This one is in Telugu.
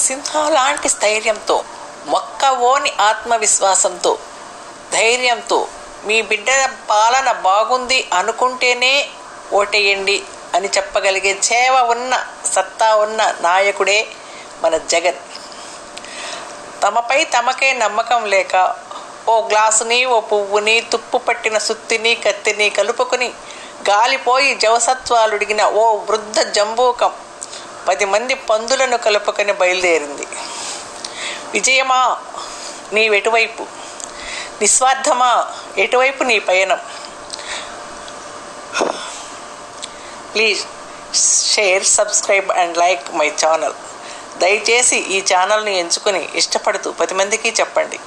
సింహాలాంటి స్థైర్యంతో, మొక్కవోని ఆత్మవిశ్వాసంతో, ధైర్యంతో మీ బిడ్డ పాలన బాగుంది అనుకుంటేనే ఓటేయండి అని చెప్పగలిగే చేవ ఉన్న, సత్తా ఉన్న నాయకుడే మన జగన్. తమపై తమకే నమ్మకం లేక ఓ గ్లాసుని, ఓ పువ్వుని, తుప్పు పట్టిన సుత్తిని, కత్తిని కలుపుకొని గాలిపోయి జవసత్వాలుడిగిన ఓ వృద్ధ జంబూకం 10 మంది పందులను కలుపుకొని బయలుదేరింది. విజయమా నీవెటువైపు? నిస్వార్థమా ఎటువైపు నీ పయనం? Please share, subscribe and like my channel. దయచేసి ఈ ఛానల్ని ఎంచుకొని ఇష్టపడుతూ 10 మందికి చెప్పండి.